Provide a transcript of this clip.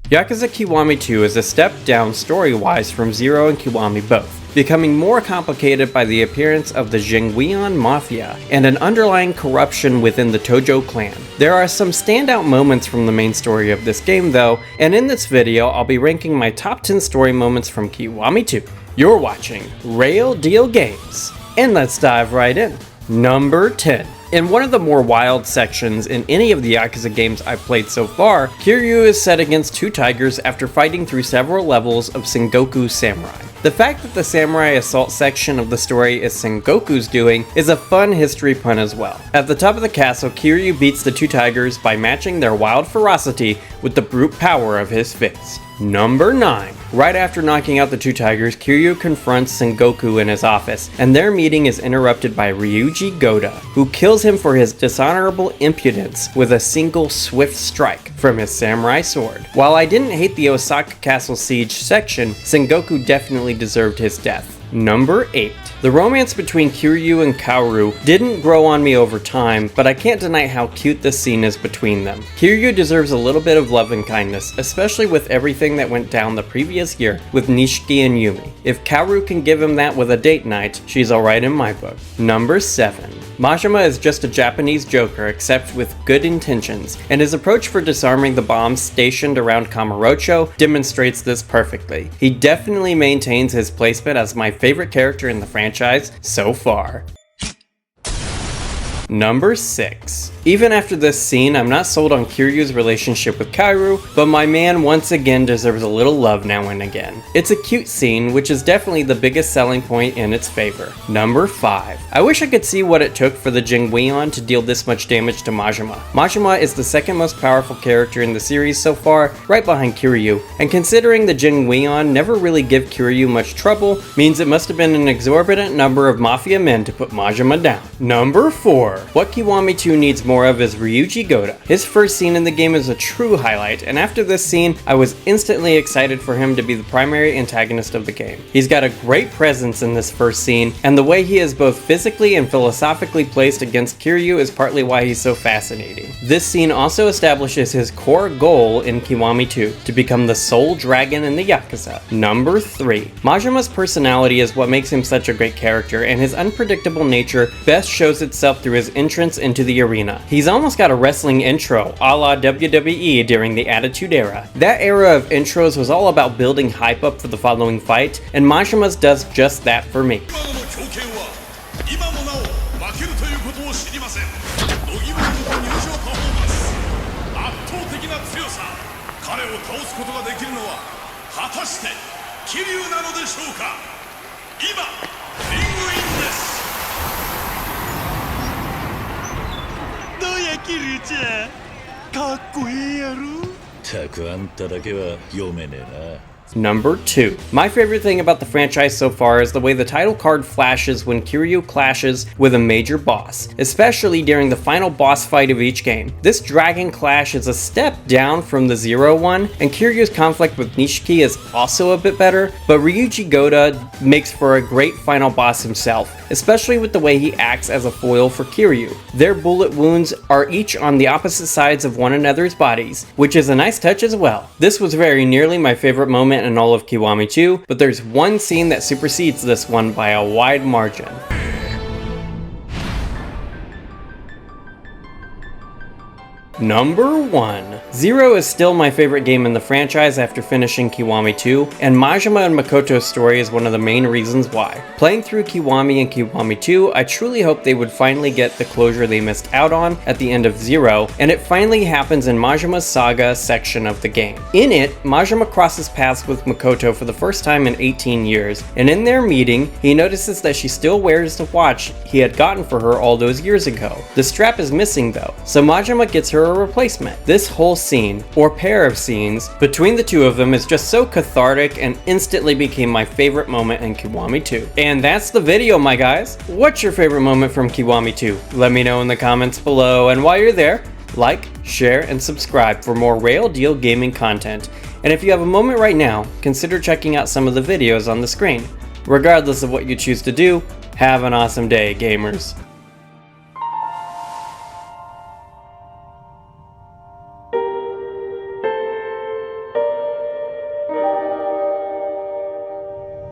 Yakuza Kiwami 2 is a step down story-wise from 0 and Kiwami both, becoming more complicated by the appearance of the Jingweon Mafia and an underlying corruption within the Tojo clan. There are some standout moments from the main story of this game though, and in this video I'll be ranking my top 10 story moments from Kiwami 2. You're watching Real Deal Games, and let's dive right in. Number 10. In one of the more wild sections in any of the Yakuza games I've played so far, Kiryu is set against two tigers after fighting through several levels of Sengoku Samurai. The fact that the Samurai Assault section of the story is Sengoku's doing is a fun history pun as well. At the top of the castle, Kiryu beats the two tigers by matching their wild ferocity with the brute power of his fist. Number 9. Right after knocking out the two tigers, Kiryu confronts Sengoku in his office, and their meeting is interrupted by Ryuji Goda, who kills him for his dishonorable impudence with a single swift strike from his samurai sword. While I didn't hate the Osaka Castle siege section, Sengoku definitely deserved his death. Number 8. The romance between Kiryu and Kaoru didn't grow on me over time, but I can't deny how cute this scene is between them. Kiryu deserves a little bit of love and kindness, especially with everything that went down the previous year with Nishiki and Yumi. If Kaoru can give him that with a date night, she's alright in my book. Number 7. Majima is just a Japanese joker except with good intentions, and his approach for disarming the bombs stationed around Kamurocho demonstrates this perfectly. He definitely maintains his placement as my favorite character in the franchise so far. Number 6. Even after this scene, I'm not sold on Kiryu's relationship with Kaoru, but my man once again deserves a little love now and again. It's a cute scene, which is definitely the biggest selling point in its favor. Number 5. I wish I could see what it took for the Jingweon to deal this much damage to Majima. Majima is the second most powerful character in the series so far, right behind Kiryu, and considering the Jingweon never really give Kiryu much trouble, means it must have been an exorbitant number of Mafia men to put Majima down. Number 4. What Kiwami 2 needs more of is Ryuji Goda. His first scene in the game is a true highlight, and after this scene, I was instantly excited for him to be the primary antagonist of the game. He's got a great presence in this first scene, and the way he is both physically and philosophically placed against Kiryu is partly why he's so fascinating. This scene also establishes his core goal in Kiwami 2, to become the sole dragon in the Yakuza. Number 3. Majima's personality is what makes him such a great character, and his unpredictable nature best shows itself through his entrance into the arena. He's almost got a wrestling intro, a la WWE during the Attitude Era. That era of intros was all about building hype up for the following fight, and Majima's does just that for me. Number 2. My favorite thing about the franchise so far is the way the title card flashes when Kiryu clashes with a major boss, especially during the final boss fight of each game. This dragon clash is a step down from the 0 one, and Kiryu's conflict with Nishiki is also a bit better, but Ryuji Goda makes for a great final boss himself, especially with the way he acts as a foil for Kiryu. Their bullet wounds are each on the opposite sides of one another's bodies, which is a nice touch as well. This was very nearly my favorite moment in all of Kiwami 2, but there's one scene that supersedes this one by a wide margin. Number 1. 0 is still my favorite game in the franchise after finishing Kiwami 2, and Majima and Makoto's story is one of the main reasons why. Playing through Kiwami and Kiwami 2, I truly hope they would finally get the closure they missed out on at the end of 0, and it finally happens in Majima's Saga section of the game. In it, Majima crosses paths with Makoto for the first time in 18 years, and in their meeting, he notices that she still wears the watch he had gotten for her all those years ago. The strap is missing though, so Majima gets her a replacement. This whole scene, or pair of scenes, between the two of them is just so cathartic and instantly became my favorite moment in Kiwami 2. And that's the video, my guys. What's your favorite moment from Kiwami 2? Let me know in the comments below, and while you're there, like, share, and subscribe for more Real Deal gaming content. And if you have a moment right now, consider checking out some of the videos on the screen. Regardless of what you choose to do, have an awesome day, gamers.